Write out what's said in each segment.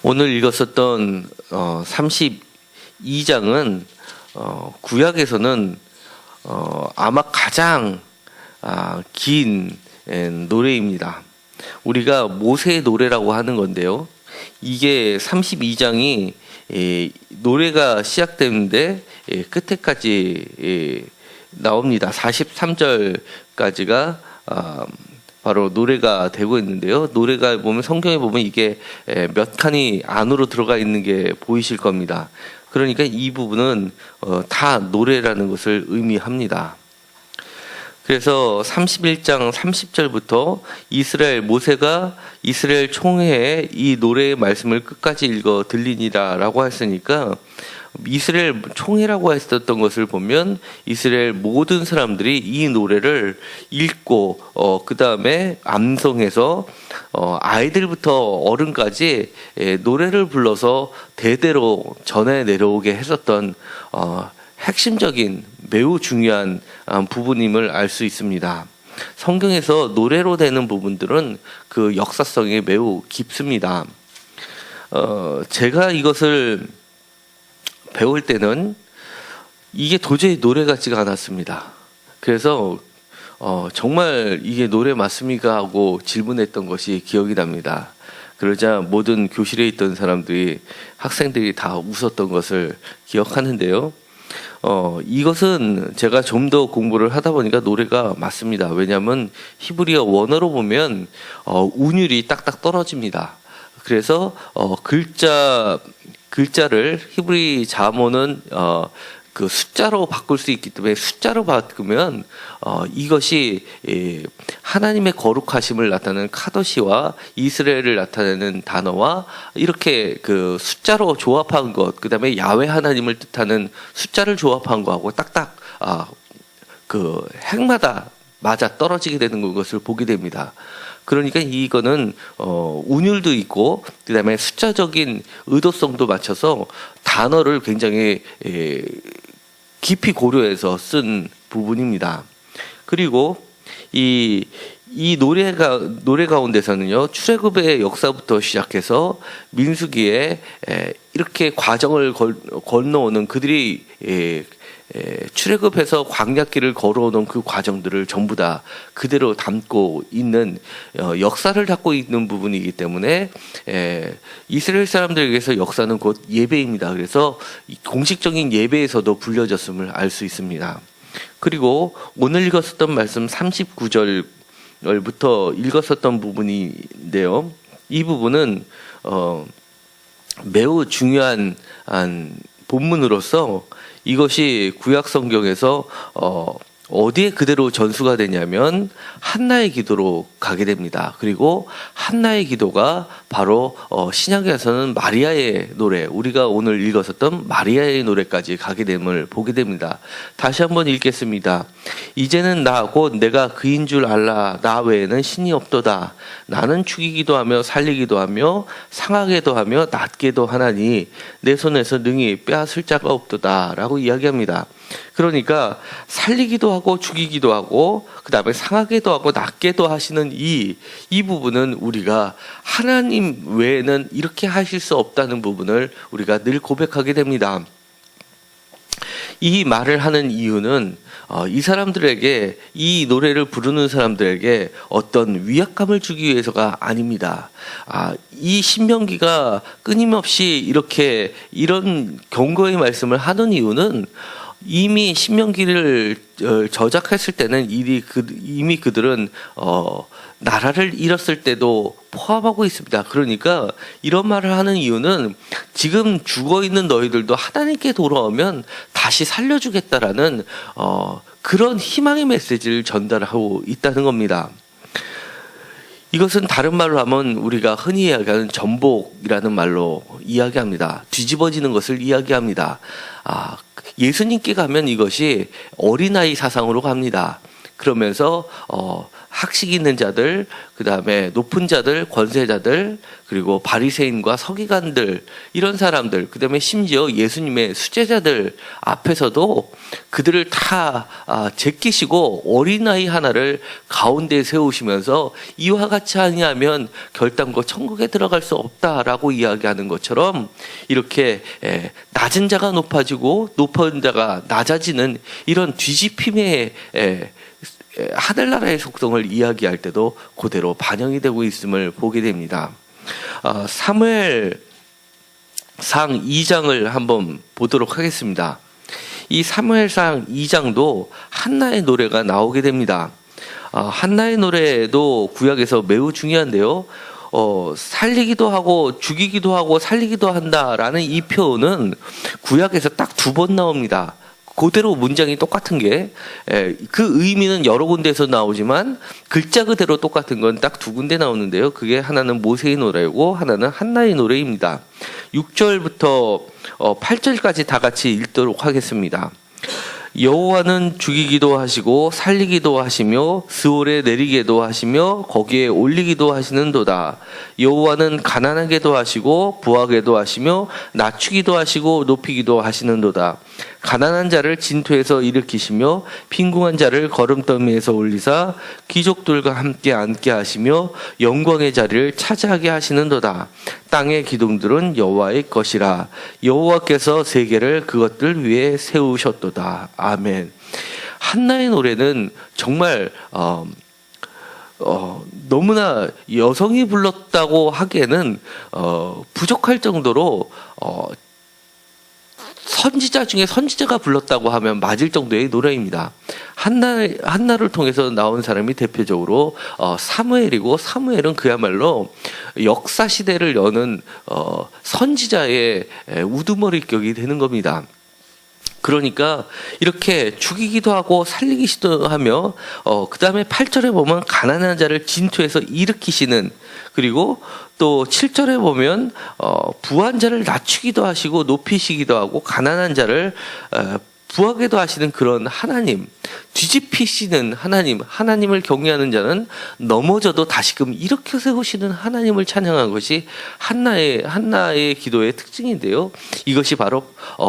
오늘 읽었었던 32장은 구약에서는 아마 가장 긴 노래입니다. 우리가 모세의 노래라고 하는 건데요. 이게 32장이 노래가 시작되는데 끝에까지 나옵니다. 43절까지가 바로 노래가 되고 있는데요. 노래가 보면 성경에 보면 이게 몇 칸이 안으로 들어가 있는 게 보이실 겁니다. 그러니까 이 부분은 다 노래라는 것을 의미합니다. 그래서 31장 30절부터 모세가 이스라엘 총회에 이 노래의 말씀을 끝까지 읽어 들리니라라고 했으니까 이스라엘 총회라고 했었던 것을 보면 이스라엘 모든 사람들이 이 노래를 읽고 그 다음에 암송해서 아이들부터 어른까지 노래를 불러서 대대로 전해 내려오게 했었던 핵심적인 매우 중요한 부분임을 알 수 있습니다. 성경에서 노래로 되는 부분들은 그 역사성이 매우 깊습니다. 제가 이것을 배울 때는 이게 도저히 노래 같지가 않았습니다. 그래서 정말 이게 노래 맞습니까? 하고 질문했던 것이 기억이 납니다. 그러자 모든 교실에 있던 학생들이 다 웃었던 것을 기억하는데요. 이것은 제가 좀 더 공부를 하다 보니까 노래가 맞습니다. 왜냐하면 히브리어 원어로 보면 운율이 딱딱 떨어집니다. 그래서 글자를 히브리 자모는 그 숫자로 바꿀 수 있기 때문에 숫자로 바꾸면 이것이 하나님의 거룩하심을 나타내는 카도시와 이스라엘을 나타내는 단어와 이렇게 그 숫자로 조합한 것, 그 다음에 야훼 하나님을 뜻하는 숫자를 조합한 거하고 딱딱 그 핵마다 맞아 떨어지게 되는 것을 보게 됩니다. 그러니까 이거는 운율도 있고 그 다음에 숫자적인 의도성도 맞춰서 단어를 굉장히 깊이 고려해서 쓴 부분입니다. 그리고 이 노래 가운데서는요, 출애굽의 역사부터 시작해서 민수기에 이렇게 과정을 건너오는 그들이 출애굽해서 광야길을 걸어오는 그 과정들을 전부 다 그대로 담고 있는 역사를 담고 있는 부분이기 때문에 이스라엘 사람들에게서 역사는 곧 예배입니다. 그래서 공식적인 예배에서도 불려졌음을 알 수 있습니다. 그리고 오늘 읽었었던 말씀 39절부터 읽었었던 부분인데요. 이 부분은 매우 중요한 본문으로서 이것이 구약 성경에서 어디에 그대로 전수가 되냐면 한나의 기도로 가게 됩니다. 그리고 한나의 기도가 바로 신약에서는 마리아의 노래, 우리가 오늘 읽었었던 마리아의 노래까지 가게 됨을 보게 됩니다. 다시 한번 읽겠습니다. 이제는 나 곧 내가 그인 줄 알라. 나 외에는 신이 없도다. 나는 죽이기도 하며 살리기도 하며 상하게도 하며 낫게도 하나니 내 손에서 능히 빼앗을 자가 없도다 라고 이야기합니다. 그러니까 살리기도 하고 죽이기도 하고 그 다음에 상하게도 하고 낫게도 하시는 이 부분은 우리가 하나님 외에는 이렇게 하실 수 없다는 부분을 우리가 늘 고백하게 됩니다. 이 말을 하는 이유는 이 사람들에게, 이 노래를 부르는 사람들에게 어떤 위압감을 주기 위해서가 아닙니다. 이 신명기가 끊임없이 이런 경고의 말씀을 하는 이유는 이미 신명기를 저작했을 때는 이미 그들은 나라를 잃었을 때도 포함하고 있습니다. 그러니까 이런 말을 하는 이유는 지금 죽어있는 너희들도 하나님께 돌아오면 다시 살려주겠다라는 그런 희망의 메시지를 전달하고 있다는 겁니다. 이것은 다른 말로 하면 우리가 흔히 이야기하는 전복이라는 말로 이야기합니다. 뒤집어지는 것을 이야기합니다. 예수님께 가면 이것이 어린아이 사상으로 갑니다. 그러면서 학식 있는 자들, 그 다음에 높은 자들, 권세자들, 그리고 바리새인과 서기관들, 이런 사람들, 그 다음에 심지어 예수님의 수제자들 앞에서도 그들을 다 제끼시고 어린아이 하나를 가운데 세우시면서 이와 같이 아니하면 결단코 천국에 들어갈 수 없다라고 이야기하는 것처럼 이렇게 낮은 자가 높아지고 높은 자가 낮아지는 이런 뒤집힘의 하늘나라의 속성을 이야기할 때도 그대로 반영이 되고 있음을 보게 됩니다. 사무엘상 2장을 한번 보도록 하겠습니다. 이 사무엘상 2장도 한나의 노래가 나오게 됩니다. 한나의 노래도 구약에서 매우 중요한데요. 살리기도 하고 죽이기도 하고 살리기도 한다라는 이 표현은 구약에서 딱 2번 나옵니다. 그대로 문장이 똑같은 게 그 의미는 여러 군데에서 나오지만 글자 그대로 똑같은 건 딱 2군데 나오는데요. 그게 하나는 모세의 노래고 하나는 한나의 노래입니다. 6절부터 8절까지 다 같이 읽도록 하겠습니다. 여호와는 죽이기도 하시고 살리기도 하시며 스올에 내리게도 하시며 거기에 올리기도 하시는도다. 여호와는 가난하게도 하시고 부하게도 하시며 낮추기도 하시고 높이기도 하시는도다. 가난한 자를 진토에서 일으키시며 빈궁한 자를 거름더미에서 올리사 귀족들과 함께 앉게 하시며 영광의 자리를 차지하게 하시는도다. 땅의 기둥들은 여호와의 것이라. 여호와께서 세계를 그것들 위에 세우셨도다. 아멘. 한나의 노래는 정말 너무나 여성이 불렀다고 하기에는 부족할 정도로 선지자 중에 선지자가 불렀다고 하면 맞을 정도의 노래입니다. 한나를 통해서 나온 사람이 대표적으로 사무엘이고, 사무엘은 그야말로 역사 시대를 여는 선지자의 우두머리격이 되는 겁니다. 그러니까 이렇게 죽이기도 하고 살리기도 하며 그 다음에 8절에 보면 가난한 자를 진토에서 일으키시는, 그리고 또 7절에 보면 부한 자를 낮추기도 하시고 높이시기도 하고 가난한 자를 부하게도 하시는 그런 하나님, 뒤집히시는 하나님, 하나님을 경외하는 자는 넘어져도 다시금 일으켜 세우시는 하나님을 찬양한 것이 한나의 기도의 특징인데요. 이것이 바로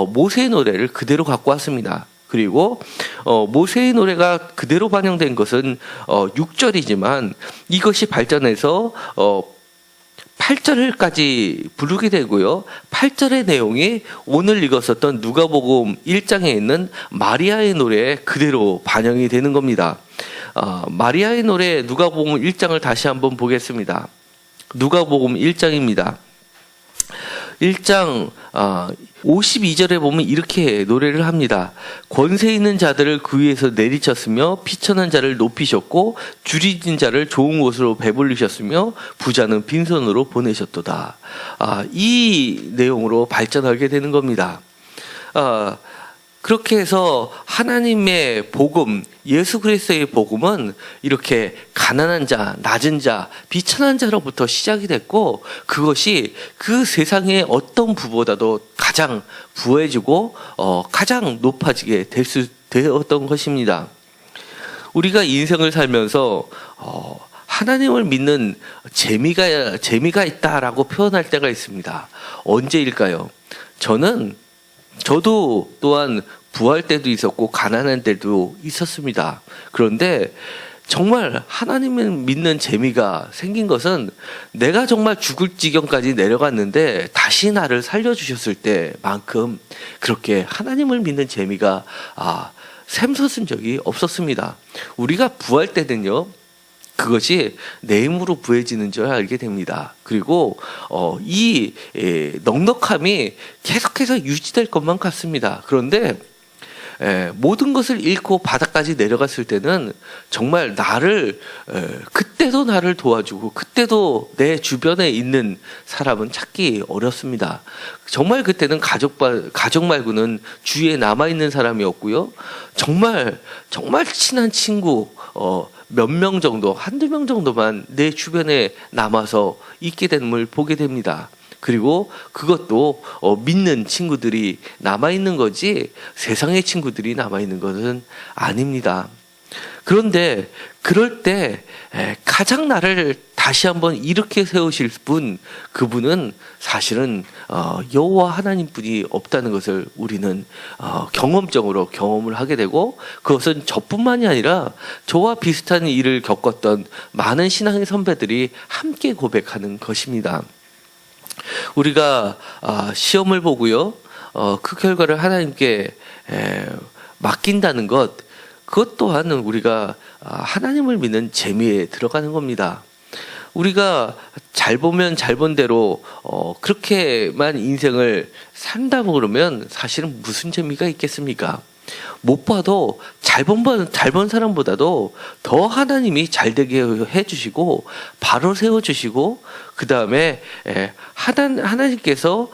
모세의 노래를 그대로 갖고 왔습니다. 그리고 모세의 노래가 그대로 반영된 것은 6절이지만 이것이 발전해서 8절까지 부르게 되고요. 8절의 내용이 오늘 읽었었던 누가복음 1장에 있는 마리아의 노래에 그대로 반영이 되는 겁니다. 마리아의 노래 누가복음 1장을 다시 한번 보겠습니다. 누가복음 1장입니다. 1장 52절에 보면 이렇게 노래를 합니다. 권세 있는 자들을 그 위에서 내리쳤으며 피천한 자를 높이셨고 줄이진 자를 좋은 곳으로 배불리셨으며 부자는 빈손으로 보내셨도다. 이 내용으로 발전하게 되는 겁니다. 그렇게 해서 하나님의 복음, 예수 그리스도의 복음은 이렇게 가난한 자, 낮은 자, 비천한 자로부터 시작이 됐고, 그것이 그 세상의 어떤 부보다도 가장 부해지고 가장 높아지게 되었던 것입니다. 우리가 인생을 살면서 하나님을 믿는 재미가 있다라고 표현할 때가 있습니다. 언제일까요? 저도 또한 부할 때도 있었고 가난한 때도 있었습니다. 그런데 정말 하나님을 믿는 재미가 생긴 것은 내가 정말 죽을 지경까지 내려갔는데 다시 나를 살려주셨을 때만큼 그렇게 하나님을 믿는 재미가 샘솟은 적이 없었습니다. 우리가 부할 때는요, 그것이 내 힘으로 부해지는 줄 알게 됩니다. 그리고 이 넉넉함이 계속해서 유지될 것만 같습니다. 그런데 모든 것을 잃고 바닥까지 내려갔을 때는 정말 그때도 나를 도와주고 그때도 내 주변에 있는 사람은 찾기 어렵습니다. 정말 그때는 가족 말고는 주위에 남아있는 사람이 없고요. 정말 친한 친구 몇 명 정도, 한두 명 정도만 내 주변에 남아서 있게 됨을 보게 됩니다. 그리고 그것도 믿는 친구들이 남아있는 거지 세상의 친구들이 남아있는 것은 아닙니다. 그런데 그럴 때 가장 나를 다시 한번 이렇게 세우실 분, 그분은 사실은 여호와 하나님뿐이 없다는 것을 우리는 경험적으로 경험을 하게 되고, 그것은 저뿐만이 아니라 저와 비슷한 일을 겪었던 많은 신앙의 선배들이 함께 고백하는 것입니다. 우리가 시험을 보고요, 그 결과를 하나님께 맡긴다는 것, 그것 또한 우리가 하나님을 믿는 재미에 들어가는 겁니다. 우리가 잘 보면 잘 본 대로 그렇게만 인생을 산다고 그러면 사실은 무슨 재미가 있겠습니까? 못 봐도 잘 본 사람보다도 더 하나님이 잘 되게 해주시고 바로 세워주시고, 그 다음에 하나님께서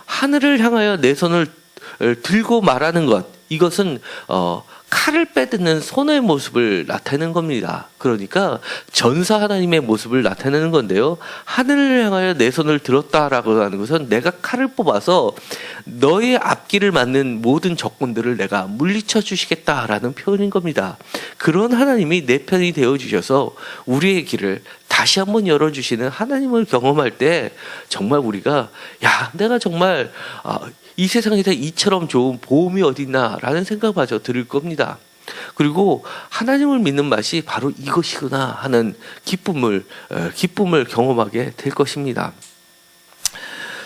하늘을 향하여 내 손을 들고 말하는 것, 이것은 칼을 빼드는 손의 모습을 나타내는 겁니다. 그러니까 전사 하나님의 모습을 나타내는 건데요, 하늘을 향하여 내 손을 들었다라고 하는 것은 내가 칼을 뽑아서 너의 앞길을 막는 모든 적군들을 내가 물리쳐 주시겠다라는 표현인 겁니다. 그런 하나님이 내 편이 되어주셔서 우리의 길을 다시 한번 열어주시는 하나님을 경험할 때 정말 우리가 내가 정말 이 세상에서 이처럼 좋은 보험이 어딨나라는 생각마저 들 겁니다. 그리고 하나님을 믿는 맛이 바로 이것이구나 하는 기쁨을 경험하게 될 것입니다.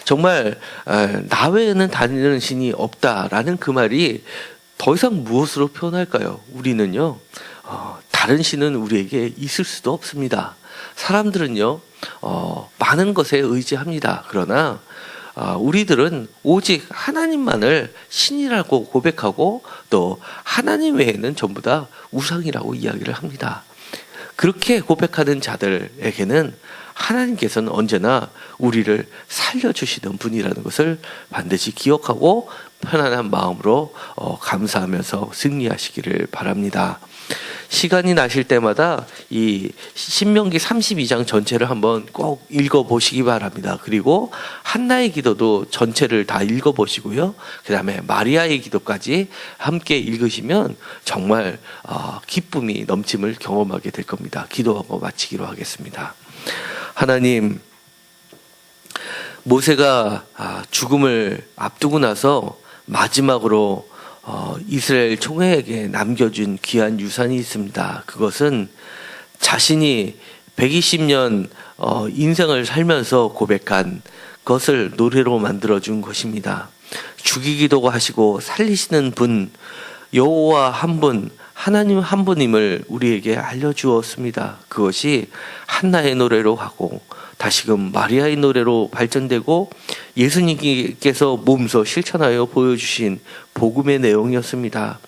정말 나 외에는 다니는 신이 없다라는 그 말이 더 이상 무엇으로 표현할까요? 우리는요, 다른 신은 우리에게 있을 수도 없습니다. 사람들은요, 많은 것에 의지합니다. 그러나 우리들은 오직 하나님만을 신이라고 고백하고, 또 하나님 외에는 전부 다 우상이라고 이야기를 합니다. 그렇게 고백하는 자들에게는 하나님께서는 언제나 우리를 살려주시는 분이라는 것을 반드시 기억하고 편안한 마음으로 감사하면서 승리하시기를 바랍니다. 시간이 나실 때마다 이 신명기 32장 전체를 한번 꼭 읽어보시기 바랍니다. 그리고 한나의 기도도 전체를 다 읽어보시고요, 그 다음에 마리아의 기도까지 함께 읽으시면 정말 기쁨이 넘침을 경험하게 될 겁니다. 기도하고 마치기로 하겠습니다. 하나님, 모세가 죽음을 앞두고 나서 마지막으로 이스라엘 총회에게 남겨준 귀한 유산이 있습니다. 그것은 자신이 120년 인생을 살면서 고백한 것을 노래로 만들어준 것입니다. 죽이기도 하시고 살리시는 분, 여호와 한 분, 하나님 한 분임을 우리에게 알려주었습니다. 그것이 한나의 노래로 가고 다시금 마리아의 노래로 발전되고 예수님께서 몸소 실천하여 보여주신 복음의 내용이었습니다.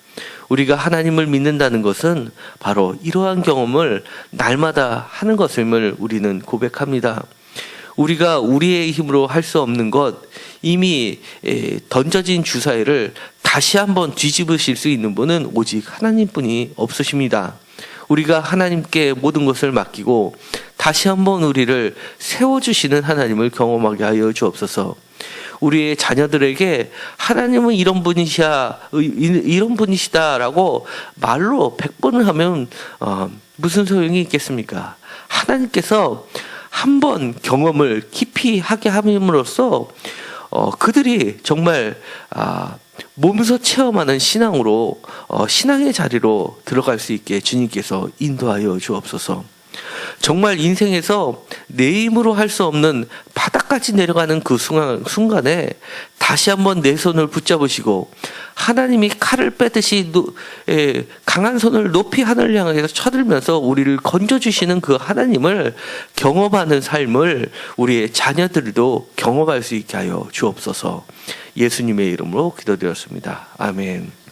우리가 하나님을 믿는다는 것은 바로 이러한 경험을 날마다 하는 것임을 우리는 고백합니다. 우리가 우리의 힘으로 할 수 없는 것, 이미 던져진 주사위를 다시 한번 뒤집으실 수 있는 분은 오직 하나님뿐이 없으십니다. 우리가 하나님께 모든 것을 맡기고 다시 한번 우리를 세워주시는 하나님을 경험하게 하여 주옵소서. 우리의 자녀들에게 하나님은 이런 분이시다라고 말로 100번을 하면 무슨 소용이 있겠습니까? 하나님께서 한번 경험을 깊이 하게 함으로써 그들이 정말 몸소 체험하는 신앙으로 신앙의 자리로 들어갈 수 있게 주님께서 인도하여 주옵소서. 정말 인생에서 내 힘으로 할 수 없는 바닥까지 내려가는 그 순간에 다시 한번 내 손을 붙잡으시고 하나님이 칼을 빼듯이 강한 손을 높이 하늘을 향해서 쳐들면서 우리를 건져주시는 그 하나님을 경험하는 삶을 우리의 자녀들도 경험할 수 있게 하여 주옵소서. 예수님의 이름으로 기도드렸습니다. 아멘.